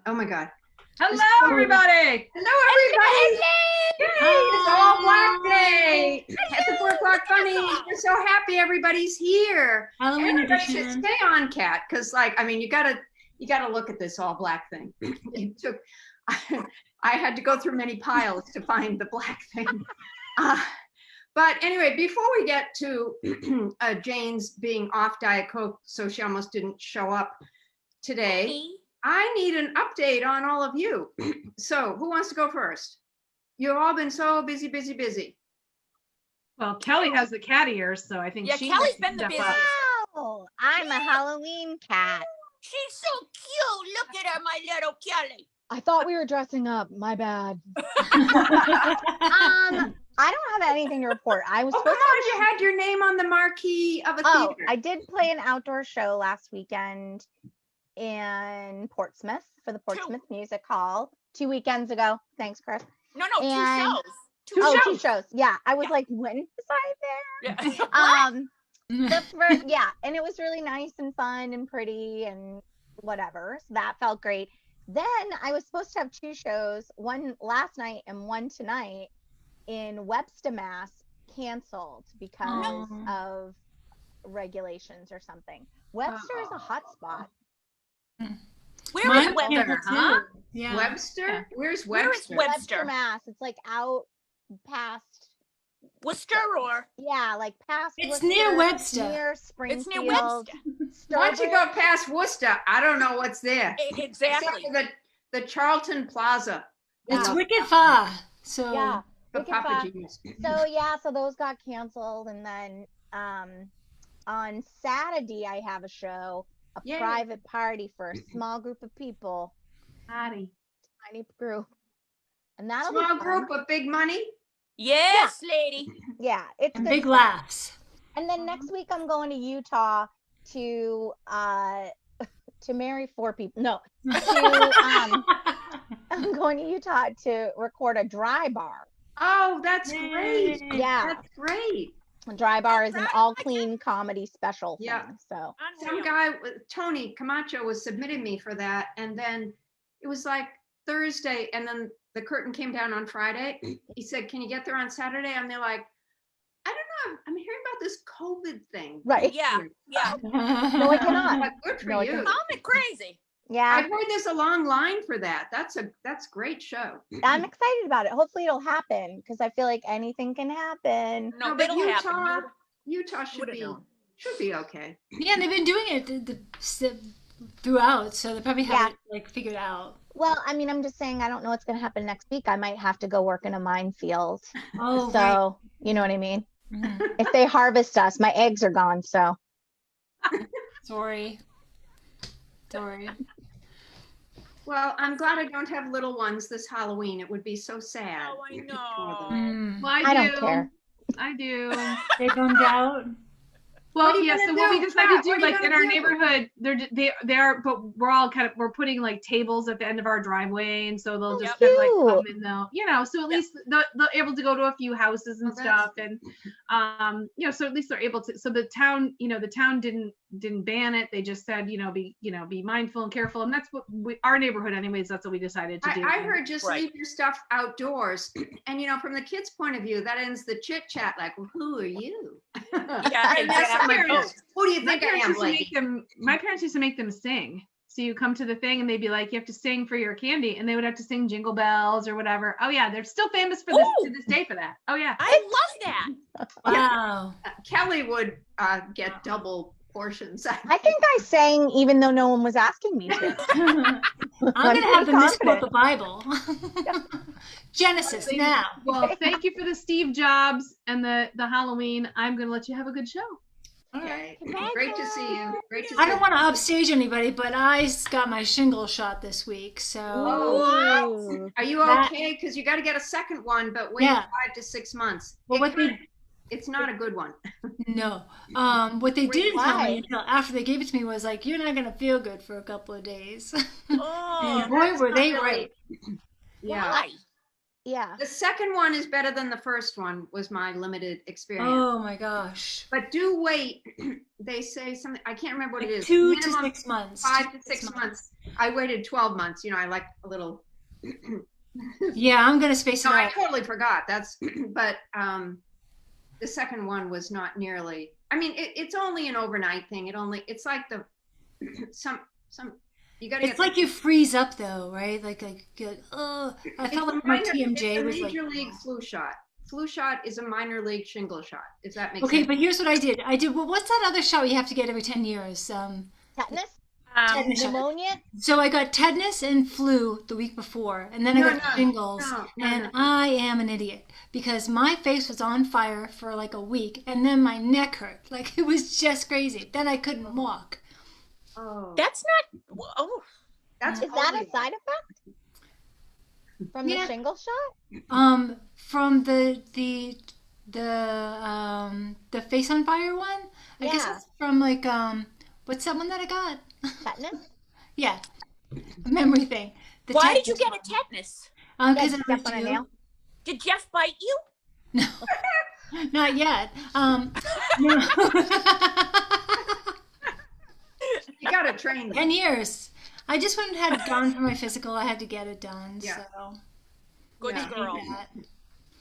Oh my God. Hello, everybody. Hello, everybody. Yay, it's all Black Day. At the 4 o'clock funny. We're so happy everybody's here. Halloween Everybody should edition. stay on, Kat, because you gotta look at this all black thing. It took. I had to go through many piles to find the black thing. But anyway, before we get to Jane's being off Diet Coke, so she almost didn't show up today, I need an update on all of you. So who wants to go first? You've all been so busy, busy, busy. Well, Kelly has the cat ears, so I think Kelly's been the busiest. Wow, I'm a Halloween cat. She's so cute. Look at her, my little Kelly. I thought we were dressing up. My bad. I don't have anything to report. I was Oh, come supposed to. on, you had your name on the marquee of a Oh, theater. I did play an outdoor show last weekend in Portsmouth for the Portsmouth Music Hall 2 weekends ago. Thanks, Chris. No, And- 2 shows. Two shows. Yeah, I was like, when was I there? Yeah. The first, yeah, and it was really nice and fun and pretty and whatever. So that felt great. Then I was supposed to have 2 shows, one last night and one tonight in Webster, Mass, canceled because of regulations or something. Webster is a hot spot. Where Mine is Webster? canceled Huh? too. Yeah. Webster? Yeah. Where's Where is Webster? Webster? Mass. It's like out past, Worcester or? yeah, like past. It's near Webster. Near It's Springfield. near Webster. Once you Sturbridge. go past Worcester, I don't know what's there. Exactly. Except for the Charlton Plaza. It's Yeah. wicked far. So Yeah. For Wicked Papa Far. G's. So yeah, so those got canceled, and then on Saturday I have a show, a Yay. private party for a small group of people, Patty. tiny group, and that'll Small be fun. group of big money. Yes, lady. Yeah, it's and good big stuff. laughs. And then next week I'm going to Utah to marry 4 people. No, I'm going to Utah to record a dry bar. Oh, that's great. Yeah, That's great. a dry bar is an Right, all clean comedy special thing. Yeah. So Some Unreal. guy, Tony Camacho, was submitting me for that. And then it was like Thursday, and then the curtain came down on Friday. He said, "Can you get there on Saturday?" And they're like, "I don't know. I'm hearing about this COVID thing." right. Yeah, yeah. No, I cannot. Like, good for No, I you. can't. Call me crazy. Yeah. I've heard there's a long line for that. That's a great show. I'm excited about it. Hopefully it'll happen because I feel like anything can happen. No, but it'll happen. Utah should would've be known. okay. Yeah, they've been doing it throughout, so they probably have it like figured out. Well, I mean, I'm just saying I don't know what's going to happen next week. I might have to go work in a minefield. Oh, right. So, you know what I mean? Mhm. If they harvest us, my eggs are gone. So, Sorry. Well, I'm glad I don't have little ones this Halloween. It would be so sad. Oh, I for know. them. Mm. Well, I don't care. I do. They bummed out. Well, What are you yeah. gonna So what we do, decided Pat? to What do, are you like in gonna our do? neighborhood, they are, but we're all we're putting like tables at the end of our driveway, and so they'll just Yep. kind of like come Cute. and so at least they're able to go to a few houses and Oh, that's- stuff, and so at least they're able to. So the town, the town didn't ban it. They just said, be mindful and careful, and that's what our neighborhood, anyways. That's what we decided to do. I heard just Right. leave your stuff outdoors. And from the kids' point of view, that ends the chit chat. Like, well, who are you? Yeah, And that's exactly. my point. Who do you My think I parents, am, used to lady? make them, my parents used to make them sing. So you come to the thing and they'd be like, you have to sing for your candy. And they would have to sing Jingle Bells or whatever. Oh, yeah. They're still famous for this Ooh. to this day for that. Oh, yeah. I love that. Wow. Kelly would get double portions. I think I sang even though no one was asking me to. I'm gonna have pretty them misquote confident. the Bible. Genesis now. Well, thank you for the Steve Jobs and the Halloween. I'm going to let you have a good show. All right. Great to see you. Great to see I don't you. want to upstage anybody, but I got my shingle shot this week, so Ooh. Are you That- okay? Because you got to get a second one, but wait Yeah. 5 to 6 months. well, what they It's not a good one. no, what they didn't tell Why? me until after they gave it to me was like, you're not gonna feel good for a couple of days. Oh, And boy, were they not really- right. Yeah. why? Yeah. The second one is better than the first one, was my limited experience. Oh my gosh. But do wait. They say something, I can't remember what it Like is. 2 to Minimum 6 months. 5 to 6 months. I waited 12 months. You know, I like a little. Yeah, I'm gonna space it No, I out. totally forgot. That's, but the second one was not nearly. I mean, it's only an overnight thing. It's like the some you got to It's like you freeze up though, right? Oh, I felt like my TMJ was it's a like. major league flu shot. Flu shot is a minor league shingle shot. Does that make Okay, sense? but here's what I did. Well, what's that other shot you have to get every 10 years? Tetanus, Tetanus shot. pneumonia. So I got tetanus and flu the week before, and then I No, got no, shingles, no, and no. I am an idiot because my face was on fire for like a week, and then my neck hurt. Like it was just crazy. Then I couldn't walk. Oh, That's not. Oh, that's Is that a only- side effect from the Yeah. shingle shot? From the face on fire one. I guess Yeah. it's from like what's that one that I got? Tetanus? Yeah, a memory thing. The why did you tetanus get a tetanus? one. Yeah, 'Cause did I you was step on a due. nail? Did Jeff bite you? No, not yet. No. You got to train them. 10 years. I just went and had it done for my physical. I had to get it done. Yeah. So Good Yeah. girl. that.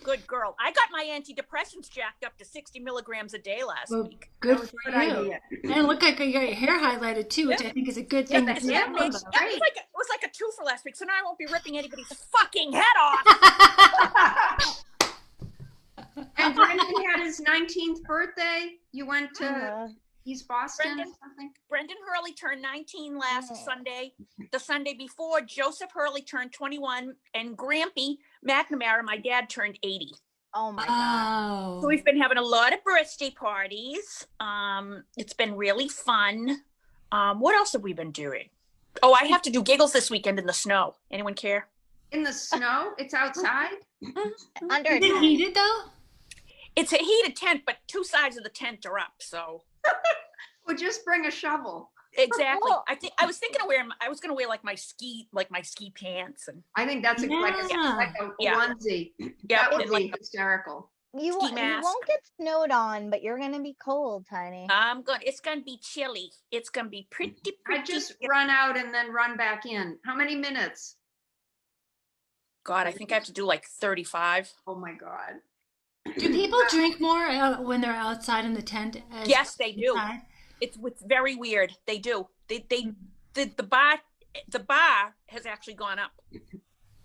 Good girl. I got my antidepressants jacked up to 60 milligrams a day last Well, week. good That was for a good you. idea. And it looked like you got your hair highlighted too, which I think is a good thing. Yeah, to the do. hair It looks was, great. like, it was like a two for last week, so now I won't be ripping anybody's fucking head off. And Brendan had his 19th birthday. You went to Uh, East Boston or Brendan. something? Brendan Hurley turned 19 last Oh. Sunday. The Sunday before, Joseph Hurley turned 21, and Grampy McNamara, my dad, turned 80. oh my god. Oh. So we've been having a lot of birthday parties. It's been really fun. What else have we been doing? Oh, I have to do giggles this weekend in the snow. Anyone care? In the snow? It's outside? Under Is it attack. heated though? It's a heated tent, but two sides of the tent are up. So Well, just bring a shovel. exactly. Oh. I was thinking of wearing. I was going to wear like my ski pants and I think that's like a Yeah. onesie. yeah, That would and be like hysterical. You, ski you mask. won't get snowed on, but you're gonna be cold, honey. It's gonna be chilly. It's gonna be pretty. I just run out and then run back in. How many minutes? God, I think I have to do like 35. Oh my God. Do people drink more when they're outside in the tent? As Yes, they do. inside? It's very weird. They do. The bar has actually gone up.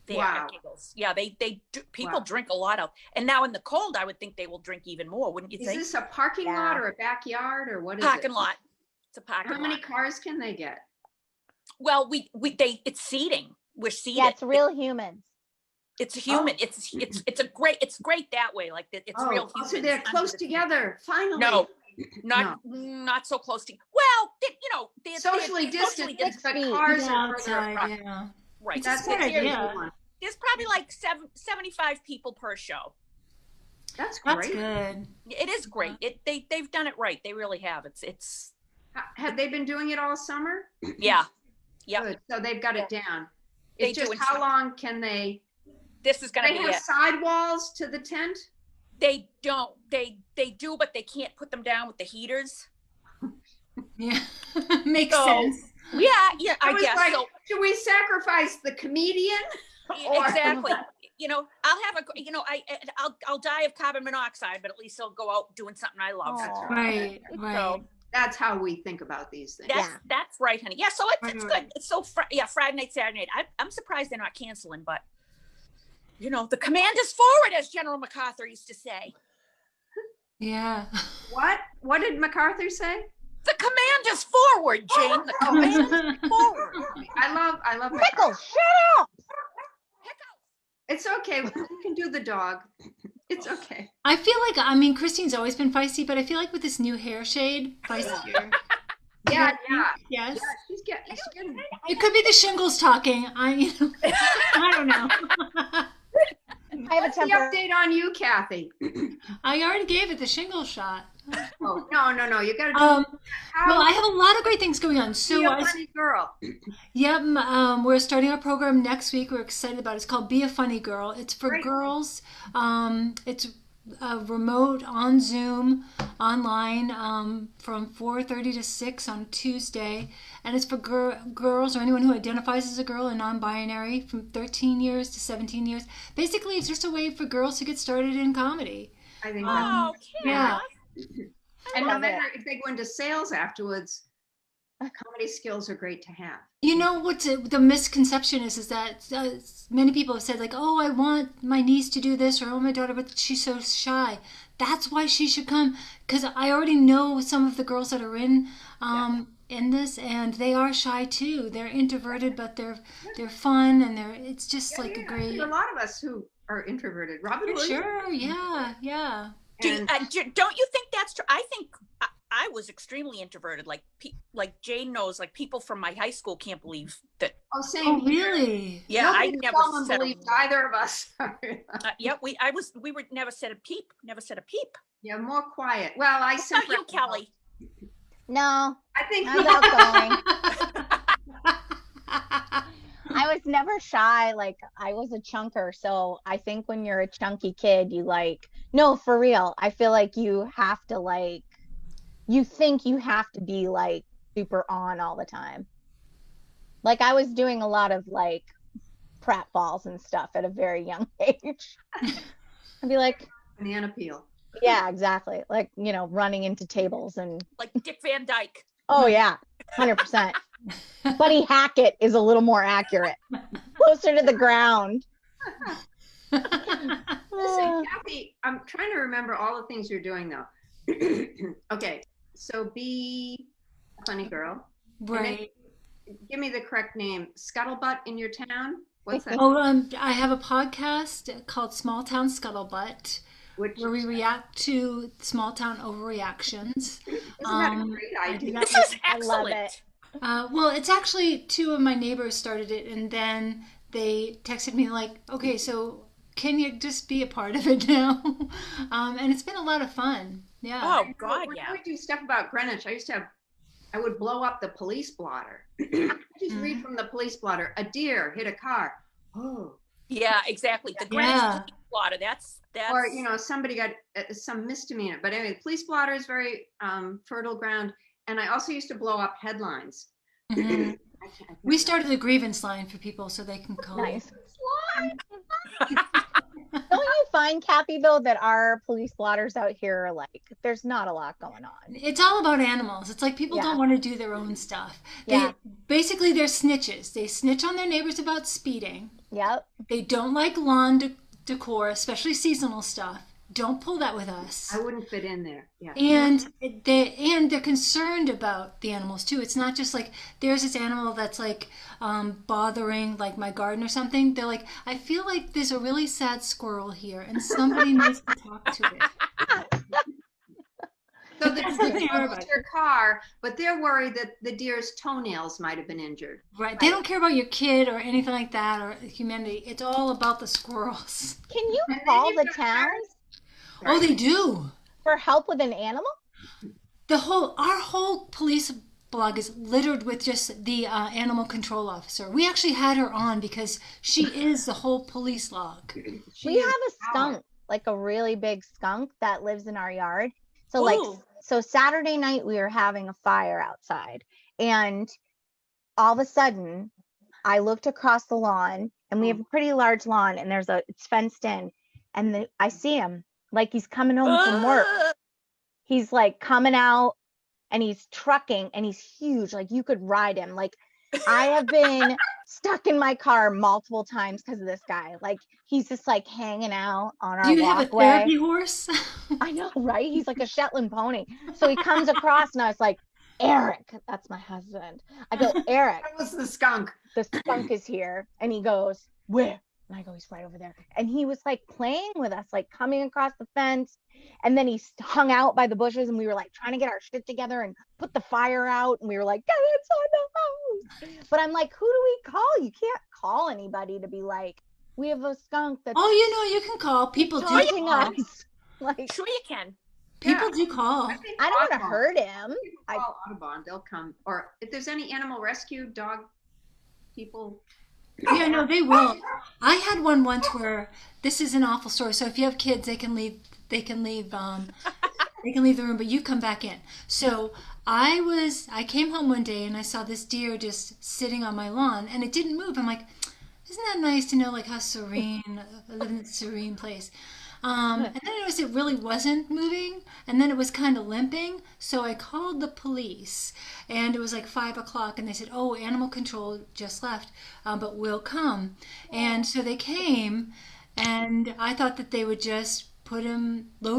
There Wow. at Giggles. Yeah, people Wow. drink a lot out. And now in the cold, I would think they will drink even more, wouldn't you Is think? this a parking Yeah. lot or a backyard or what is Parking it? lot. It's a parking How many lot. cars can they get? Well, it's seating. We're seated. Yeah, it's real humans. It's human. It's great that way. Like it's real humans. So they're under close the tent. together. Finally. No, not so close to. Well, they're Socially distanced, but feet. cars Yeah, are further outside, apart. yeah. right. It's a That's smart a idea. good one. There's probably like 75 people per show. That's That's great. good. It is great. They've done it right. They really have. It's Have they been doing it all summer? yeah. Yep. Good. So they've got it down. They It's do just in how some- long can they? This is gonna They be have it. sidewalls to the tent. They don't. They do, but they can't put them down with the heaters. Yeah. Makes So- sense. Yeah, I was guess like, so. should we sacrifice the comedian? Or- Exactly. I'll have I'll die of carbon monoxide, but at least I'll go out doing something I love. Aw. Right, right. So That's how we think about these things. Yeah. that's right, honey. Yeah, so it's Right. good. It's so Friday night, Saturday night. I'm surprised they're not canceling, but the command is forward, as General MacArthur used to say. Yeah. What did MacArthur say? The command is forward, Jane. The command is forward. I love Pickle, MacArthur. shut up! It's okay. We can do the dog. It's okay. I feel like, Christine's always been feisty, but I feel like with this new hair shade, feistier. Yeah, yeah. Yes. She's getting. It could be the shingles talking. I don't know. I have a What's the temper. update on you, Kathy? I already gave it the shingle shot. Oh, no. You got to do. Well, I have a lot of great things going on. Be So, a funny girl. yep, we're starting our program next week. We're excited about it. It's called Be a Funny Girl. It's for Great. girls. It's remote on Zoom, online, from 4:30 to 6 on Tuesday, and it's for girls or anyone who identifies as a girl and non-binary from 13 years to 17 years. Basically, it's just a way for girls to get started in comedy. I think that's, Oh, Yeah. and no love it. matter if they go into sales afterwards, comedy skills are great to have. You know what the misconception is that many people have said like, oh, I want my niece to do this, or oh, my daughter, but she's so shy. That's why she should come, because I already know some of the girls that are in this, and they are shy too. They're introverted, but they're fun, and it's just like a There great. are a lot of us who are introverted. Robin Williams. Sure, yeah. And Don't you think that's true? I think I was extremely introverted. Like Jane knows, like people from my high school can't believe that. oh, same Oh, here. really? Yeah, I Nobody never someone said believed either of us. yeah, we were never said a peep. Never said a peep. Yeah, more quiet. Well, I What about you, separate. Kelly? No, I think not outgoing. I was never shy. Like, I was a chunker. So I think when you're a chunky kid, no, for real. I feel like you have to you think you have to be super on all the time. Like, I was doing a lot of pratfalls and stuff at a very young age. I'd be like, banana peel. yeah, exactly. Like, running into tables and, Like Dick Van Dyke. oh yeah, 100%. Buddy Hackett is a little more accurate, closer to the ground. Listen, Kathy, I'm trying to remember all the things you're doing though. Okay, so be a funny girl. Right. Give me the correct name. Scuttlebutt in your town? What's that? Oh, I have a podcast called Small Town Scuttlebutt, Which where we react to small town overreactions. isn't that a Um, great I do idea? that This is I love excellent. it. Well, it's actually two of my neighbors started it, and then they texted me like, okay, so can you just be a part of it now? And it's been a lot of fun. Yeah. Oh God, When yeah. I would do stuff about Greenwich, I would blow up the police blotter. I just read from the police blotter, a deer hit a car. Oh. Yeah, exactly. The Greenwich Yeah. Police Blotter. That's Or, somebody got some misdemeanor. But anyway, the police blotter is very fertile ground. And I also used to blow up headlines. Mhm. I can't- We started a grievance line for people so they can call. Nice. Don't you find, Kathy, though, that our police blotters out here are there's not a lot going on? It's all about animals. It's like people Yeah. don't want to do their own stuff. Yeah. Basically, they're snitches. They snitch on their neighbors about speeding. Yep. They don't like lawn decor, especially seasonal stuff. Don't pull that with us. I wouldn't fit in there. Yeah. And they're concerned about the animals too. It's not just like there's this animal that's bothering like my garden or something. They're like, I feel like there's a really sad squirrel here, and somebody needs to talk to it. So the That's what they deer are hit about. your car, but they're worried that the deer's toenails might have been injured. Right? They don't care about your kid or anything like that or humanity. It's all about the squirrels. Can you And then call you've the got town Oh, they do. for help with an animal? Our whole police blog is littered with just the animal control officer. We actually had her on because she is the whole police log. She We is have a power. skunk, like a really big skunk that lives in our yard. So Ooh. so Saturday night we were having a fire outside, and all of a sudden I looked across the lawn, and we have a pretty large lawn, and it's fenced in, and I see him like he's coming home from work. He's coming out, and he's trucking, and he's huge. Like, you could ride him. Like, I have been stuck in my car multiple times because of this guy. Like, he's just hanging out on our Do you have a walkway. therapy horse? I know, right? He's like a Shetland pony. So he comes across, and I was like, Eric, that's my husband. I go, Eric, That was the skunk. the skunk is here. And he goes, where? And I go, he's right over there. And he was playing with us, coming across the fence. And then he hung out by the bushes, and we were trying to get our shit together and put the fire out. And we were like, get inside the house. But I'm like, who do we call? You can't call anybody to be like, we have a skunk that's Oh, you can call. People do taunting call. us. Like, Sure you can. People Yeah. do call. I think I don't want to Audubon. hurt him. You can call Audubon, they'll come. Or if there's any animal rescue dog people. Yeah, no, they will. I had one once where this is an awful story. So if you have kids, they can leave they can leave. They can leave the room, but you come back in. So I came home one day and I saw this deer just sitting on my lawn, and it didn't move. I'm like, isn't that nice to know like how serene, I live in a serene place. And then I noticed it really wasn't moving, and then it was kind of limping. So I called the police, and it was like 5 o'clock, and they said, "Oh, animal control just left, but we'll come." And so they came, and I thought that they would just load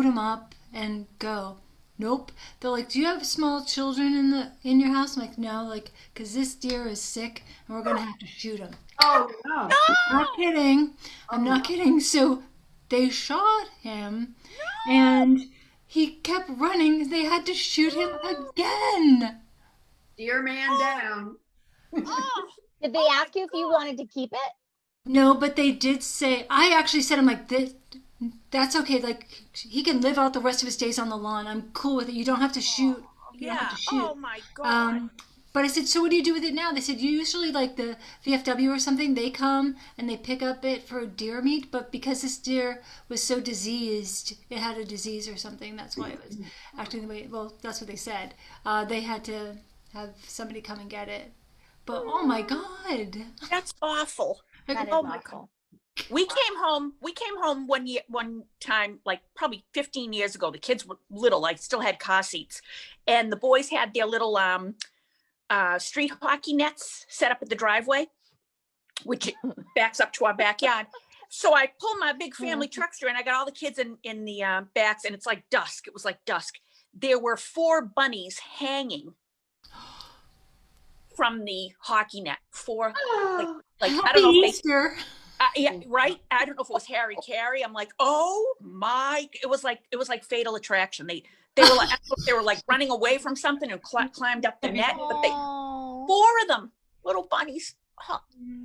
him up, and go. Nope. They're like, "Do you have small children in your house?" I'm like, "No," like, because this deer is sick, and we're gonna have to shoot him. Oh, no. I'm not kidding. I'm not kidding. So they shot him, and he kept running. They had to shoot him again. Dear man down. Oh, Did they ask you if you wanted to keep it? No, but they did say, I actually said, I'm like, that's okay. Like, he can live out the rest of his days on the lawn. I'm cool with it. You don't have to shoot. You don't yeah. have to shoot. Oh my God. But I said, so what do you do with it now? They said, usually like the VFW or something, they come and they pick up it for deer meat. But because this deer was so diseased, it had a disease or something. That's why it was acting the way, well, that's what they said. They had to have somebody come and get it. But oh my God. That's awful. That is Oh my awful. We came home one time, like probably 15 years ago. The kids were little. I still had car seats, and the boys had their little street hockey nets set up at the driveway, which backs up to our backyard. So I pulled my big family truckster, and I got all the kids in the backs, and it's like dusk. It was like dusk. There were 4 bunnies hanging from the hockey net. 4, like I don't know if they, Easter. yeah, right. I don't know if it was Harry Carey. I'm like, oh my! It was like Fatal Attraction. They were like, I don't know if they were like running away from something and climbed up the net. But they, Oh. 4 of them, little bunnies. Huh,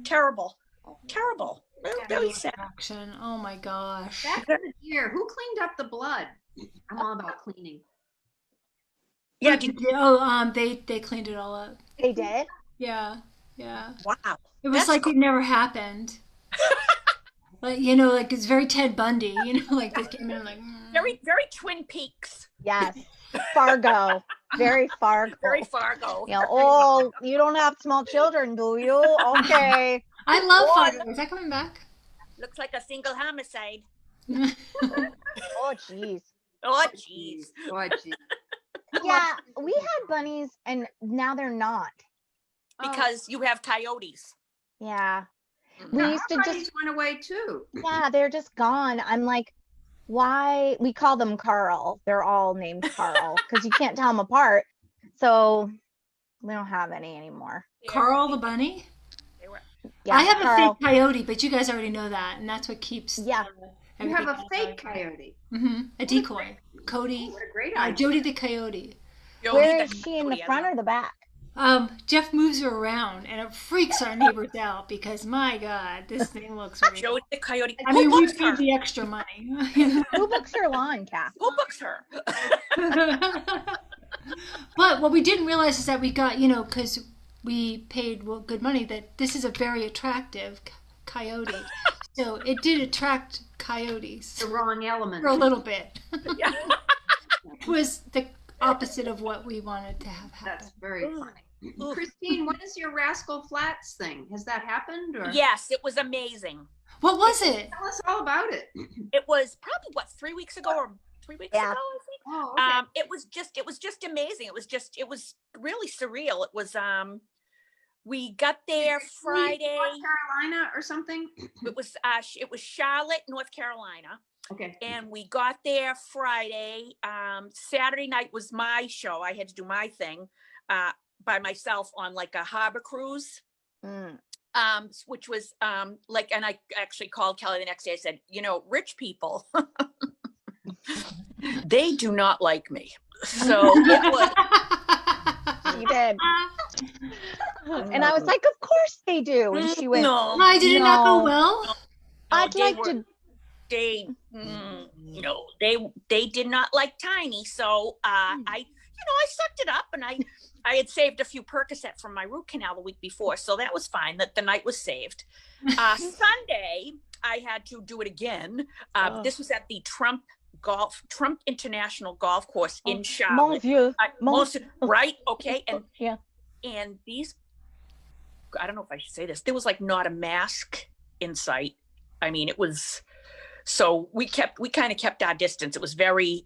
terrible, terrible. Really sad. Action. Oh my gosh. Back in the year, who cleaned up the blood? I'm all about cleaning. Yeah. They cleaned it all up. They did? Yeah. Yeah. Wow. It was That's like it never happened. Like, like it's very Ted Bundy, like they came in like Very, very Twin Peaks. Yes. Fargo. Very Fargo. Very Fargo. Oh, you don't have small children, do you? Okay. I love What? Fargo. Is that coming back? Looks like a single homicide. Oh, jeez. Oh, jeez. Oh, gee. Yeah, we had bunnies, and now they're not. Because you have coyotes. Yeah. We Our used to bunnies just, went away too. yeah, they're just gone. I'm like, why? We call them Carl. They're all named Carl because you can't tell them apart. So we don't have any anymore. Carl the bunny? They were. Yeah, I have a Carl. fake coyote, but you guys already know that, and that's what keeps Yeah. You have a fake coyote. A decoy. Cody. What a great idea. Jody the coyote. Yo, Where he is she in the got front or the back? Jeff moves her around, and it freaks our neighbors out because my God, this thing looks really. Jody the coyote. I mean, Who we books her? paid the extra money. Who books her lawn, Kath? Who books her? But what we didn't realize is that we got, because we paid good money, that this is a very attractive coyote. So it did attract coyotes The wrong element. for a little bit. Yeah. It was the opposite of what we wanted to have happen. That's very funny. Christine, when is your Rascal Flats thing? Has that happened? Or Yes, it was amazing. What was it? tell us all about it. It was probably 3 weeks ago or 3 weeks Yeah. ago, I think. Oh, okay. It was just amazing. It was really surreal. It was we got there Friday. North Carolina or something? It was Charlotte, North Carolina. Okay. And we got there Friday. Saturday night was my show. I had to do my thing by myself on like a harbor cruise. Mm. Which was like, and I actually called Kelly the next day. I said, rich people, they do not like me. So it was, You did. And I was like, of course they do. And she went, no, Why did it not go No. well? I'd they like were- to. they did not like Tiny. So I sucked it up, and I had saved a few Percocet from my root canal the week before, so that was fine. That the night was saved. Sunday I had to do it again. This was at the Trump Trump International Golf Course in Mon Charlotte. Dieu. Right? Okay. Yeah. And these, I don't know if I should say this, there was like not a mask in sight. I mean, it was, so we kind of kept our distance. It was very,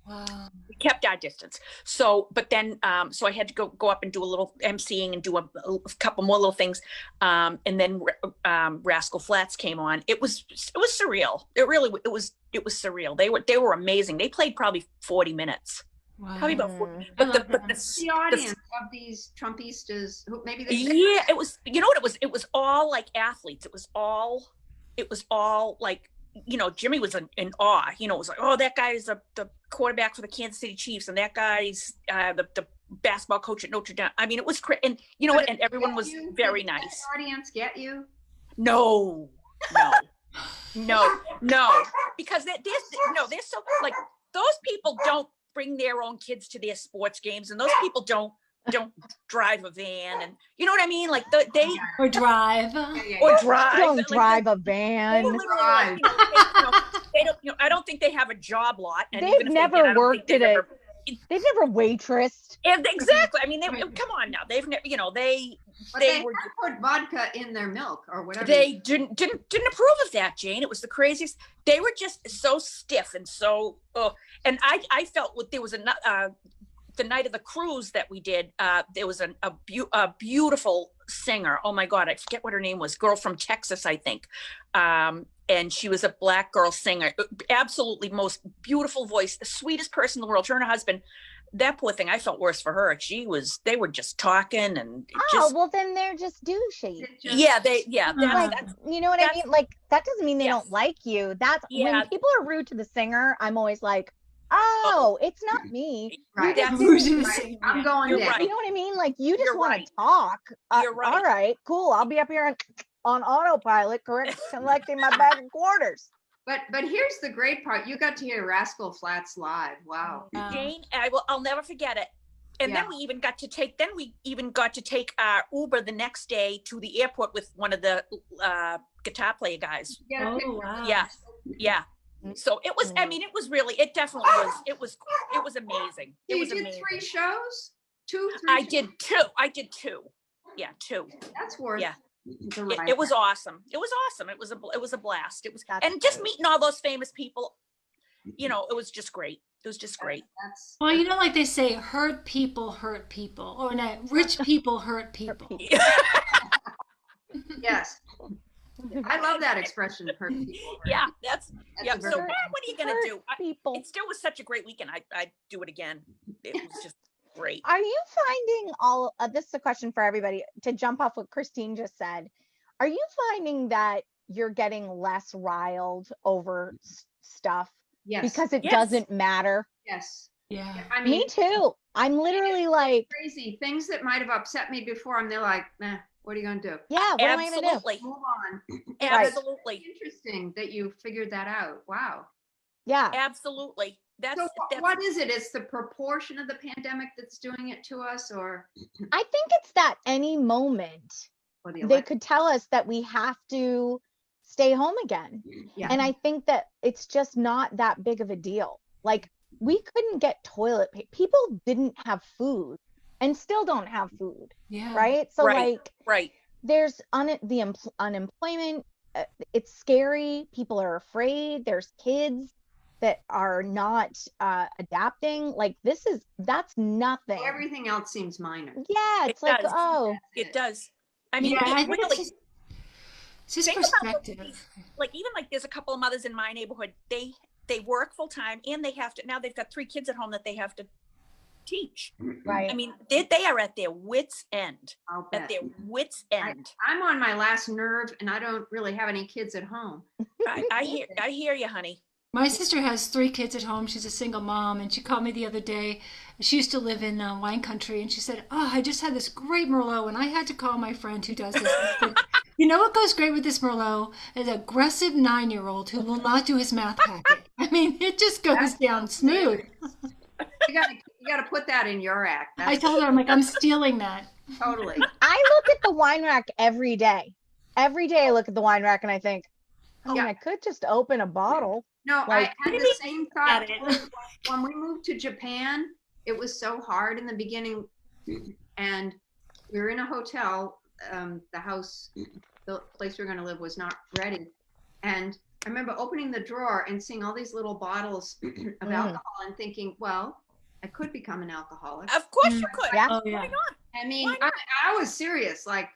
Wow. we kept our distance. So, but then, so I had to go up and do a little emceeing and do a couple more little things. And then Rascal Flatts came on. It was surreal. It was surreal. They were amazing. They played probably 40 minutes. Wow. Probably about 40. I But love that. The audience of these Trumpistas, who maybe they yeah, it was, you know what it was? It was all like athletes. It was all like, you know, Jimmy was in awe. You know, it was like, oh, that guy's the quarterback for the Kansas City Chiefs, and that guy's the basketball coach at Notre Dame. I mean, it was and you know what? And everyone was very Did that nice. audience get you? No, because they're so like, those people don't bring their own kids to their sports games, and those people don't drive a van, and you know what I mean? Like they Or drive. or drive. Don't like, drive a they van. literally, like, they don't. You know, I don't think they have a job lot. And They've even if they never did, I don't worked think at they've a- ever- They've never waitressed. Exactly. I mean, come on now. They've never. You know, But they they were. had put vodka in their milk or whatever. They didn't approve of that, Jane. It was the craziest. They were just so stiff and so. And I felt there was the night of the cruise that we did. There was a beautiful singer. Oh my God, I forget what her name was. Girl from Texas, I think. And she was a Black girl singer. Absolutely most beautiful voice, the sweetest person in the world. Her and her husband. That poor thing, I felt worse for her. They were just talking and Oh, well, then they're just douchey. that's You know what I mean? Like, that doesn't mean they Yes. don't like you. That's Yeah. when people are rude to the singer, I'm always like, oh, it's not me. Right. That's Right. I'm going You're there. right. You know what I mean? Like, you just You're want right. to talk. You're right. All right, cool. I'll be up here on autopilot, collecting my bag of quarters. But here's the great part. You got to hear Rascal Flatts live. Wow. Wow. Jane, I'll never forget it. And Yeah. then we even got to take our Uber the next day to the airport with one of the guitar player guys. Get a Oh, picture. wow. Yeah. So it was, I mean, it was really, it definitely was, it was amazing. So It you was did amazing. 3 shows? 2, 3 I shows? did two. Yeah, 2. That's worth Yeah. the It ride. was awesome. It was awesome. It was a blast. It was, That's and just great. meeting all those famous people, you know, it was just great. It was just great. That's Well, you know, like they say, hurt people, or no, rich people hurt people. yes. I love that expression. Hurt people. Yeah, that's That's yeah. a So very- what are you gonna do? People. It still was such a great weekend. I'd do it again. It was just great. Are you finding this is a question for everybody to jump off what Christine just said. Are you finding that you're getting less riled over stuff Yes. because it Yes. doesn't matter? yes. Yeah. I mean, Me too. I'm literally like, crazy things that might have upset me before. I'm there like, nah, what are you gonna do? yeah, what am I gonna do? Absolutely, Move on. absolutely, Interesting that you figured that out. Wow. Yeah. absolutely. That's So that's what is it? It's the proportion of the pandemic that's doing it to us, or I think it's that any moment or the they elect- could tell us that we have to stay home again. Yeah. And I think that it's just not that big of a deal. Like, we couldn't get toilet paper. People didn't have food and still don't have food, Yeah. right? So Right. like right. there's unemployment. It's scary. People are afraid. There's kids that are not adapting. Like, that's nothing. everything else seems minor. Yeah, it's It like, does. oh, It does. I mean, Yeah, it I think really, it's just think about what perspective. like even like there's a couple of mothers in my neighborhood. They work full time and they have to now they've got 3 kids at home that they have to teach. right. I mean, they are at their wits' end. I'll At bet. their wits' end. I'm on my last nerve, and I don't really have any kids at home. I hear you, honey. My sister has 3 kids at home. She's a single mom, and she called me the other day. She used to live in wine country, and she said, "Oh, I just had this great Merlot, and I had to call my friend who does this." I said, you know what goes great with this Merlot? An aggressive 9-year-old who will not do his math packet. I mean, it just goes down smooth. You gotta put that in your act. I That's told her, I'm like, I'm stealing that. totally. I look at the wine rack every day. Every day I look at the wine rack and I think, oh, Yeah. I could just open a bottle. No, Like- I had the same thought. Got it. When we moved to Japan, it was so hard in the beginning, and we were in a hotel. The house, the place we were going to live, was not ready, and I remember opening the drawer and seeing all these little bottles of alcohol and thinking, well, I could become an alcoholic. Of course you could. Yeah. Oh yeah. Why not? I mean, Why not? I was serious. Like,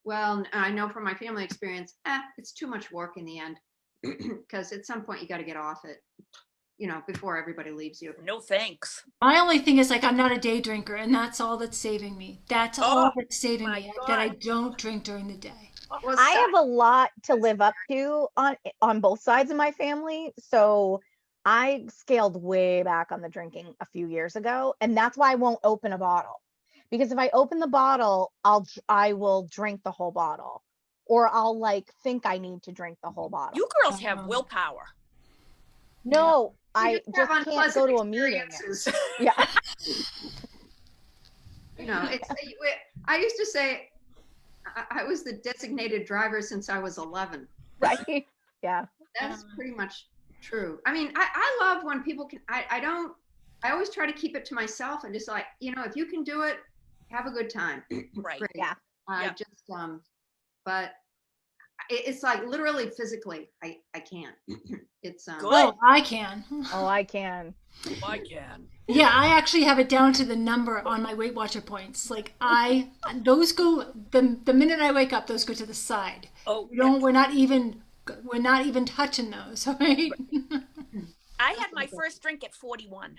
well, I know from my family experience, it's too much work in the end, because at some point you got to get off it, before everybody leaves you. No thanks. My only thing is like I'm not a day drinker, and that's all that's saving me. That's all Oh, that's saving my me, that I God. don't drink during the day. Well, I have a lot to live up to on both sides of my family. So I scaled way back on the drinking a few years ago, and that's why I won't open a bottle. Because if I open the bottle, I will drink the whole bottle, or I'll like think I need to drink the whole bottle. You girls have Uh-huh. willpower. No, you I have just can't unpleasant go to a meeting. experiences. Yeah. It's. I used to say I was the designated driver since I was 11. Right. Yeah. That's pretty much true. I mean, I love when people can. I always try to keep it to myself and just like, if you can do it, have a good time. Right. Great. Yeah. I Yeah. just but it's like literally physically I can't. It's Good. Oh, I can. Oh, I can. I can. Yeah, I actually have it down to the number on my Weight Watcher points. Like those go the minute I wake up, those go to the side. Oh, We're not even touching those, right? I had my first drink at 41.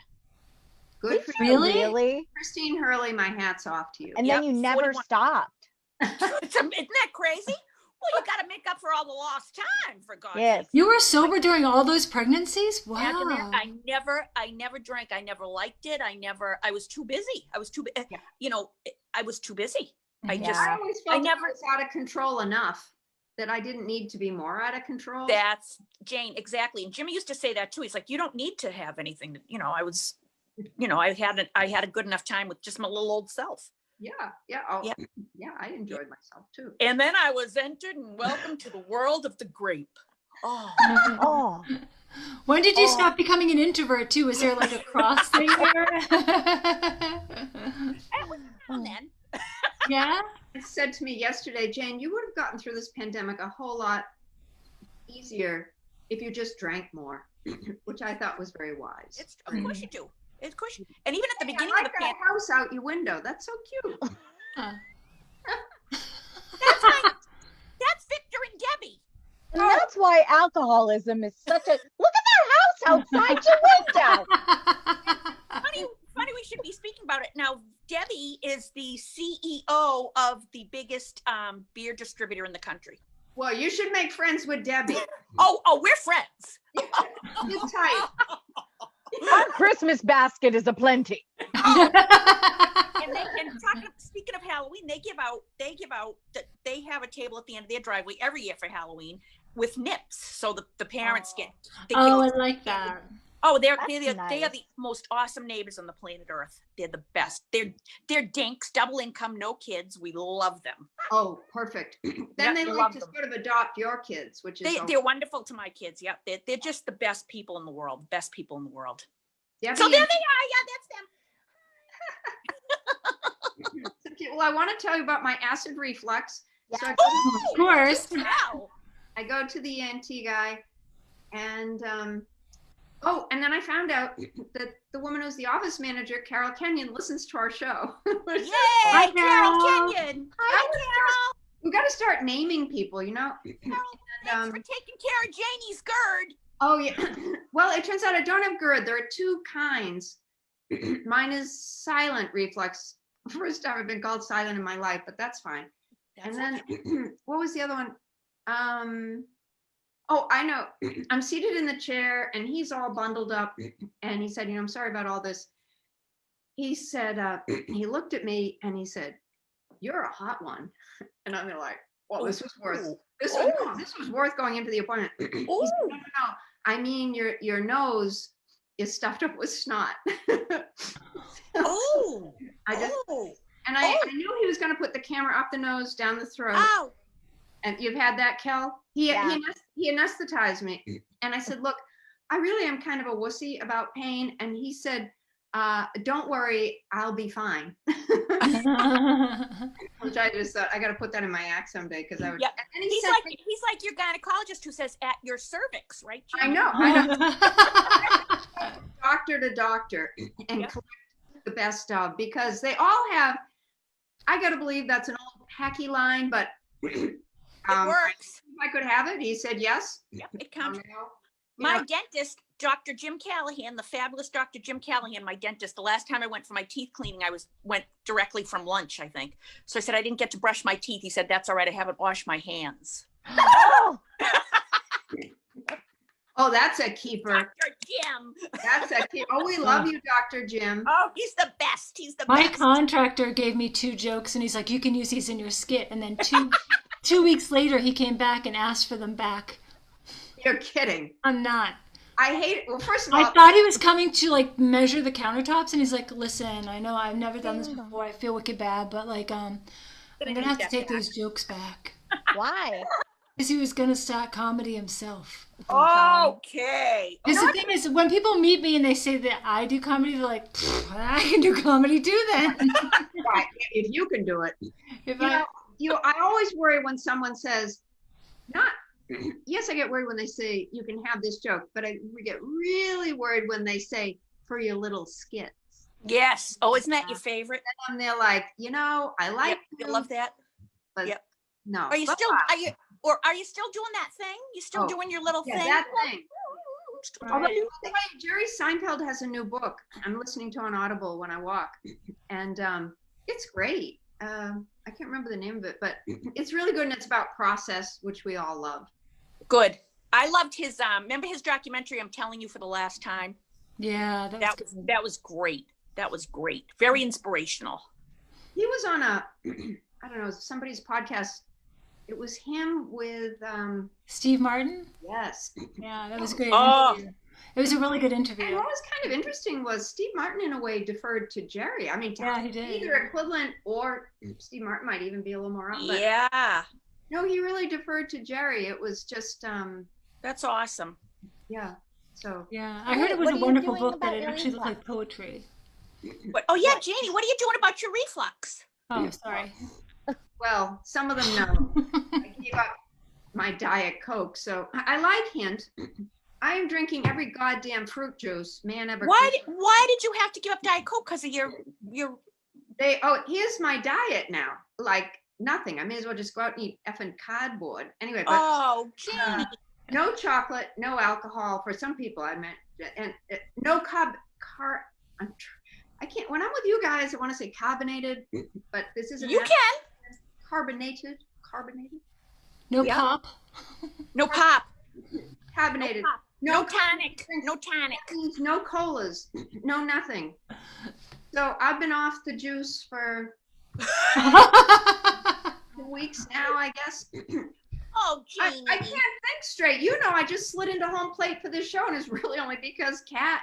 good for you. Really? Really? Christine Hurley, my hat's off to you. And Yep, then you never 41. stopped. Isn't that crazy? Well, you got to make up for all the lost time, for God's Yes. sake. You were sober during all those pregnancies? Wow. I never drank. I never liked it. I was too busy. I was too busy. I Yeah. just, I always felt never- I was out of control enough that I didn't need to be more out of control. that's Jane, exactly. And Jimmy used to say that too. He's like, you don't need to have anything. I was, I had a good enough time with just my little old self. Yeah. Yeah. Yeah, I enjoyed myself too. And then I was entered and welcomed to the world of the grape. Oh, Oh, When did you stop becoming an introvert too? Was there like a cross thing there? that was fun then. Yeah? It said to me yesterday, Jane, you would have gotten through this pandemic a whole lot easier if you just drank more, which I thought was very wise. Of course you do. Of course you. And even at the Hey, beginning I of like the that pandemic, house out your window. That's so cute. Huh. that's Victor and Debbie. and that's why alcoholism is such a look at that house outside your window. Funny we should be speaking about it now. Debbie is the CEO of the biggest beer distributor in the country. Well, you should make friends with Debbie. Oh, we're friends. Get tight. Our Christmas basket is aplenty. Speaking of Halloween, they have a table at the end of their driveway every year for Halloween with nips, so the parents get. Oh, I like that. Oh, they are Nice. the most awesome neighbors on the planet Earth. They're the best. They're dinks, double income, no kids. We love them. Oh, perfect. Then Yeah, they we like love to them. sort of adopt your kids, which is They're wonderful to my kids. Yeah, they're just the best people in the world. Best people in the world. Debbie So there and- they are. Yeah, that's them. Well, I want to tell you about my acid reflux. So I Of course. Wow. I go to the ENT guy, and and then I found out that the woman who's the office manager, Carol Kenyon, listens to our show. Yay, Hi, Carol Carol. Kenyon. Hi, Carol. We got to start naming people, you know. Thanks And, for taking care of Janie's GERD. oh yeah. Well, it turns out I don't have GERD. There are two kinds. Mine is silent reflux. First time I've been called silent in my life, but that's fine. And then what was the other one? Oh, I know. I'm seated in the chair and he's all bundled up. And he said, I'm sorry about all this. He said, he looked at me and he said, you're a hot one. And I'm like, well, this was worth this was worth going into the appointment. He said, no. I mean, your nose is stuffed up with snot. Oh. I just Oh. and I knew he was going to put the camera up the nose, down the throat. Oh. And you've had that, Kel? Yeah. He anesthetized me. And I said, look, I really am kind of a wussy about pain. And he said, don't worry, I'll be fine. Which I just thought, I got to put that in my act someday because I would. Yep. And he He's said, like your gynecologist who says at your cervix, right? I Jeannie? know, doctor to doctor and Yep. collect the best of, because they all have, I got to believe that's an old hacky line, but It works. if I could have it, he said yes. Yep, it You counts. know, My dentist, Dr. Jim Callahan, the fabulous Dr. Jim Callahan, my dentist, the last time I went for my teeth cleaning, went directly from lunch, I think. So I said, I didn't get to brush my teeth. He said, that's all right. I haven't washed my hands. Oh, oh, that's a keeper. Dr. Jim. That's a keeper. Oh, we love you, Dr. Jim. Oh, he's the best. He's the My best. contractor gave me 2 jokes and he's like, you can use these in your skit. And then 2 weeks later, he came back and asked for them back. You're kidding. I'm not. I hate it. Well, first of I all, thought he was coming to like measure the countertops and he's like, listen, I know I've never done this before. I feel wicked bad, but like, I'm gonna have to take those jokes back. why? Because he was gonna start comedy himself. Okay. Because the thing is, when people meet me and they say that I do comedy, they're like, I can do comedy too then. right, if you can do it. If I always worry when someone says, yes, I get worried when they say you can have this joke, but we get really worried when they say for your little skits. Yes. Oh, isn't that your favorite? And they're like, I like Yep, you love that. but Yep. no. Are you But still are you still doing that thing? You still Oh, doing your little yeah, thing? that thing. Although, by Right. the way, Jerry Seinfeld has a new book. I'm listening to on Audible when I walk, and it's great. I can't remember the name of it, but it's really good, and it's about process, which we all love. Good. I loved his remember his documentary, I'm Telling You for the Last Time? yeah, That was great. That was great. Very inspirational. He was on I don't know, somebody's podcast. It was him with Steve Martin. yes. Yeah, that was great. Oh. Interview. It was a really good And interview. what was kind of interesting was Steve Martin, in a way, deferred to Jerry. I mean, Yeah, he did. either equivalent or Steve Martin might even be a little more up. But Yeah. no, he really deferred to Jerry. It was just, That's awesome. yeah. So Yeah, I heard it was What a are you wonderful doing book that about it your actually looked like reflux? poetry. But, oh yeah, What? Janie, what are you doing about your reflux? Oh, sorry. well, some of them know. I gave up my Diet Coke, so I like Hint. I am drinking every goddamn fruit juice man ever. Why could. did you have to give up Diet Coke? Because of your Here's my diet now. Like nothing. I may as well just go out and eat effing cardboard. Anyway, but oh, Janie. no chocolate, no alcohol for some people. I meant, and no I can't. When I'm with you guys, I want to say carbonated, but this isn't. You can. Carbonated. No Yeah. pop. No pop. Carbonated. No tonic. No tonic. No colas. No nothing. So I've been off the juice for 2 weeks now, I guess. Oh, I Janie. can't think straight. I just slid into home plate for this show, and it's really only because Kat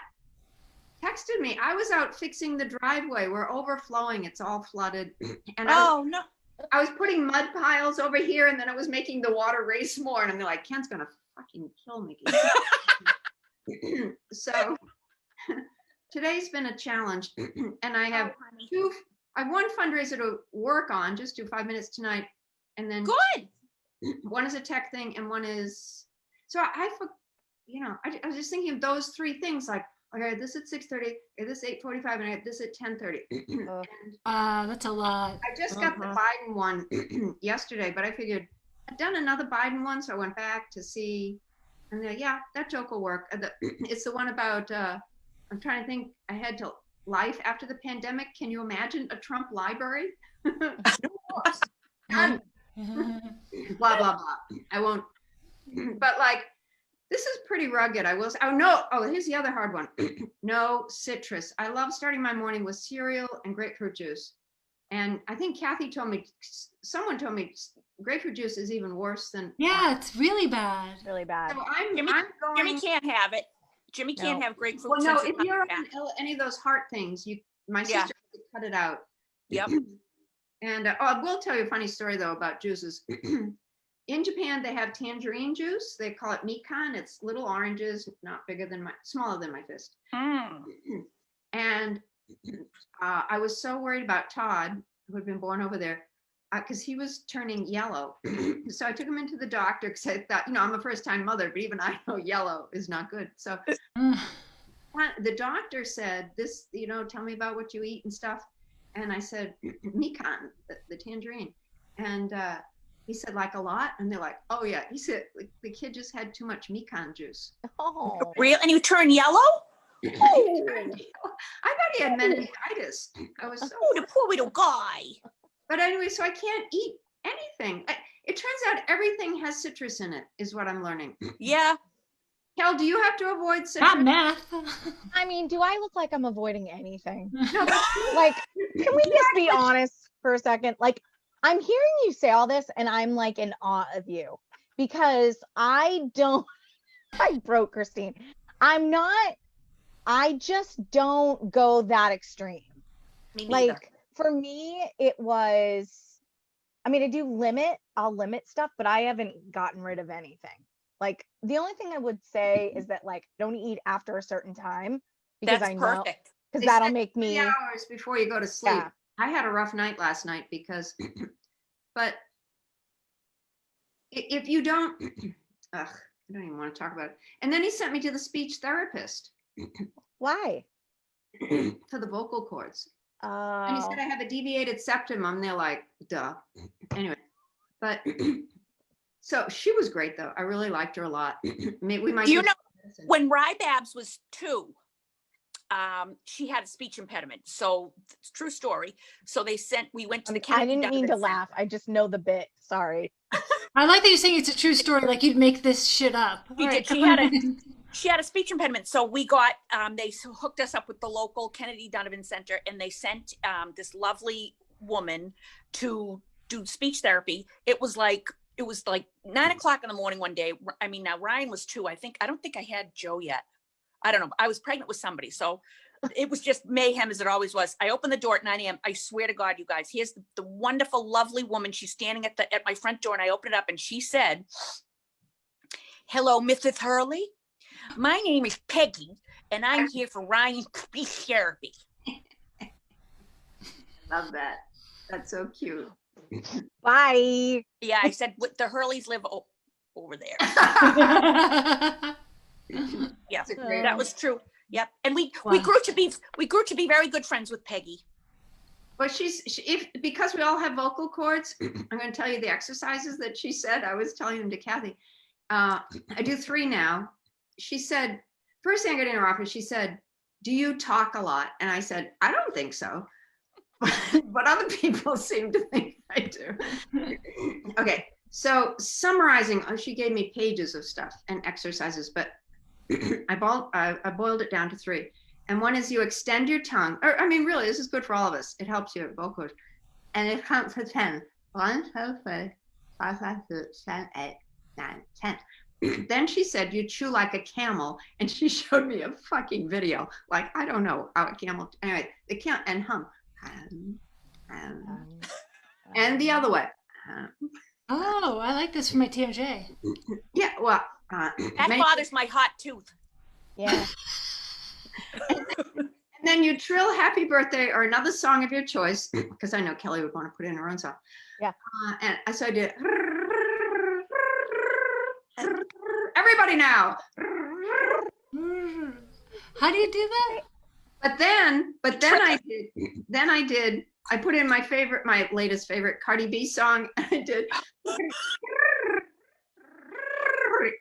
texted me. I was out fixing the driveway. We're overflowing. It's all flooded. And Oh no. I was putting mud piles over here, and then I was making the water race more. And I'm like, Ken's going to fucking kill me. So today's been a challenge. And I have I have one fundraiser to work on, just do 5 minutes tonight. And then Good. one is a tech thing and one is, so I was just thinking of those 3 things, like, okay, this at 6:30, okay, this 8:45, and I have this at 10:30. And That's a lot. I just got the Biden one yesterday, but I figured I'd done another Biden one, so I went back to see, and yeah, that joke will work. It's the one about, I'm trying to think ahead to life after the pandemic. Can you imagine a Trump library? Blah, blah, blah. I won't, but like, this is pretty rugged. I will say, here's the other hard one. No citrus. I love starting my morning with cereal and grapefruit juice. And I think someone told me grapefruit juice is even worse than. Yeah, it's really bad. Really bad. So I'm Jimmy going. can't have it. Jimmy can't No. have grapefruit. Well, no, since if it's you're not on fat. any of those heart things, my Yeah. sister cut it out. Yep. And I will tell you a funny story though about juices. in Japan, they have tangerine juice. They call it mikan. It's little oranges, not bigger than smaller than my fist. Mm. And I was so worried about Todd, who had been born over there, because he was turning yellow. So I took him into the doctor because I thought, I'm a first-time mother, but even I know yellow is not good. So the doctor said, this, tell me about what you eat and stuff. And I said, mikan, the tangerine. And he said, like a lot? And they're like, oh yeah. He said, the kid just had too much mikan juice. Oh. Real? And you turn yellow? I thought he had meningitis. I was so, Oh, the poor little guy. but anyway, so I can't eat anything. It turns out everything has citrus in it, is what I'm learning. Yeah. Kel, do you have to avoid citrus? Not math. I mean, do I look like I'm avoiding anything? No, but Like, can we just be honest for a second? Like, I'm hearing you say all this and I'm like in awe of you because I broke Christine. I just don't go that extreme. Me neither. Like, for me, it was, I mean, I'll limit stuff, but I haven't gotten rid of anything. Like, the only thing I would say is that, like, don't eat after a certain time because That's I know, perfect. because They that'll said make 3 me, hours before you go to sleep. Yeah. I had a rough night last night because, but if you don't, I don't even want to talk about it. And then he sent me to the speech therapist why? for the vocal cords. And he Oh, said I have a deviated septum. And they're like, duh. Anyway, but so she was great though. I really liked her a lot. Maybe we might. You do know, some- when Rybabs was 2, she had a speech impediment. So it's a true story. So we went to the I Kennedy didn't mean to Donovan laugh. I just know the bit. Sorry. I like that you're saying it's a true story, like you'd make this shit up. She All did. come She had on. She had a speech impediment. So we got, they hooked us up with the local Kennedy Donovan Center, and they sent this lovely woman to do speech therapy. It was like 9 o'clock in the morning one day. I mean, now Ryan was 2. I don't think I had Joe yet. I don't know. I was pregnant with somebody. So it was just mayhem as it always was. I opened the door at 9 a.m. I swear to God, you guys, here's the wonderful, lovely woman. She's standing at my front door, and I opened it up and she said, "Hello, Mrs. Hurley. My name is Peggy, and I'm here for Ryan's speech therapy." Love that. That's so cute. Bye. Yeah, I said, the Hurleys live over there. Yeah, That's a great that was true. Yep. And we Wow. grew to be very good friends with Peggy. Well, because we all have vocal cords, I'm going to tell you the exercises that she said. I was telling them to Kathy. I do 3 now. She said, first thing I got in her office, she said, "Do you talk a lot?" And I said, "I don't think so." But other people seem to think I do. Okay. So summarizing, she gave me pages of stuff and exercises, but I boiled it down to 3. And one is you extend your tongue. Or, I mean, really, this is good for all of us. It helps your vocals. And it counts to 10. 1, 2, 3, 4, 5, 6, 7, 8, 9, 10. Then she said, you chew like a camel. And she showed me a fucking video. Like, I don't know how a camel, anyway, the camel, and hum. And the other way. Oh, I like this for my TMJ. Yeah, well. That many- bothers my hot tooth. Yeah. And then you trill "Happy Birthday" or another song of your choice, because I know Kelly would want to put in her own song. Yeah. And so I did. Everybody now. How do you do that? But then I put in my latest favorite Cardi B song. I did.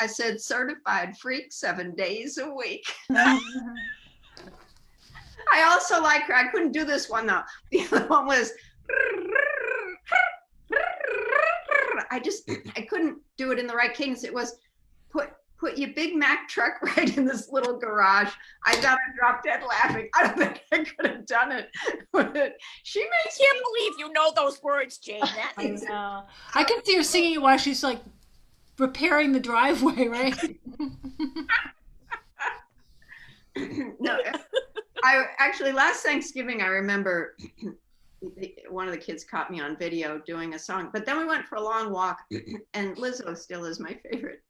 I said certified freak 7 days a week. I also like her. I couldn't do this one though. The other one was. I couldn't do it in the right cadence. It was put your Big Mac truck right in this little garage. I got her drop dead laughing. I don't think I could have done it. She makes I can't believe you know those words, Jane. That I is know. I can see her singing it while she's like repairing the driveway, right? No, I actually last Thanksgiving I remember one of the kids caught me on video doing a song. But then we went for a long walk, and Lizzo still is my favorite.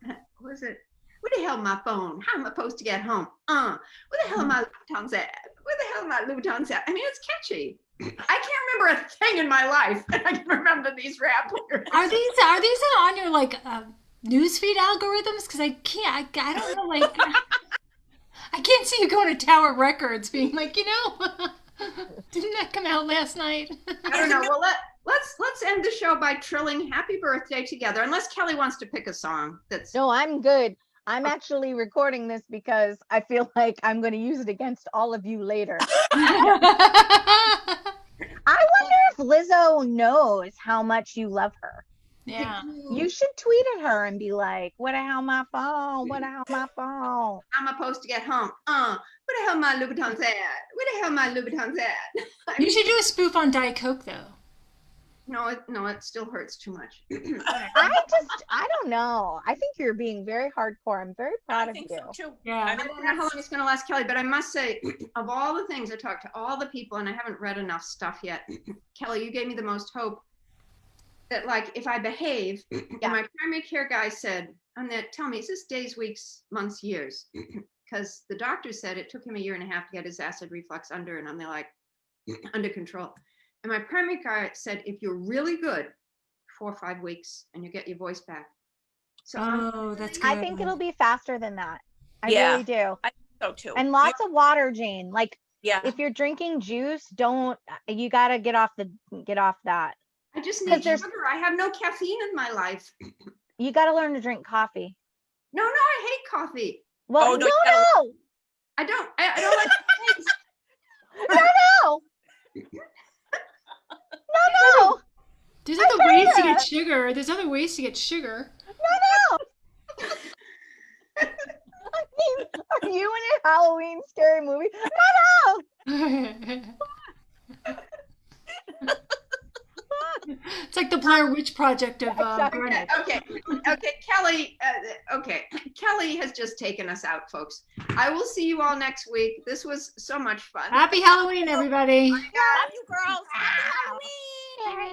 What was it? Where the hell my phone? How am I supposed to get home? Where the hell are my Louboutins at? Where the hell are my Louboutins at? I mean, it's catchy. I can't remember a thing in my life, and I can remember these rap lyrics. Are these on your like newsfeed algorithms? Because I don't know, like I can't see you going to Tower Records being like, didn't that come out last night? I don't know. Well, let's end the show by trilling "Happy Birthday" together, unless Kelly wants to pick a song. That's No, I'm good. I'm actually recording this because I feel like I'm going to use it against all of you later. I wonder if Lizzo knows how much you love her. Yeah. You should tweet at her and be like, "Where the hell my phone? Where the hell my phone?" I'm supposed to get home. Where the hell my Louboutins at? Where the hell my Louboutins at? You should do a spoof on Diet Coke though. No, it still hurts too much. I don't know. I think you're being very hardcore. I'm very proud I of think you. so too. Yeah. I don't know how long it's going to last, Kelly, but I must say, of all the things I talked to all the people, and I haven't read enough stuff yet, Kelly, you gave me the most hope that, like, if I behave, and my primary care guy said, tell me, is this days, weeks, months, years? Because the doctor said it took him 1.5 years to get his acid reflux under, and they're like, under control. And my primary care said, if you're really good, 4 or 5 weeks, and you get your voice back. So That's good. I think it'll be faster than that. I Yeah. really do. So too. And lots of water, Jane. Like Yeah. if you're drinking juice, you got to get off that. I just 'Cause need there's- sugar. I have no caffeine in my life. You got to learn to drink coffee. No, I hate coffee. Well, Oh, no, no. I don't like the taste. No. No. There's other ways to get sugar. There's other ways to get sugar. No. I mean, are you in a Halloween scary movie? No. It's like the Blair Witch Project of Exactly. Greenwich. Okay, Kelly. Kelly has just taken us out, folks. I will see you all next week. This was so much fun. Happy Halloween, everybody. Love you, girls. Happy Halloween. Scary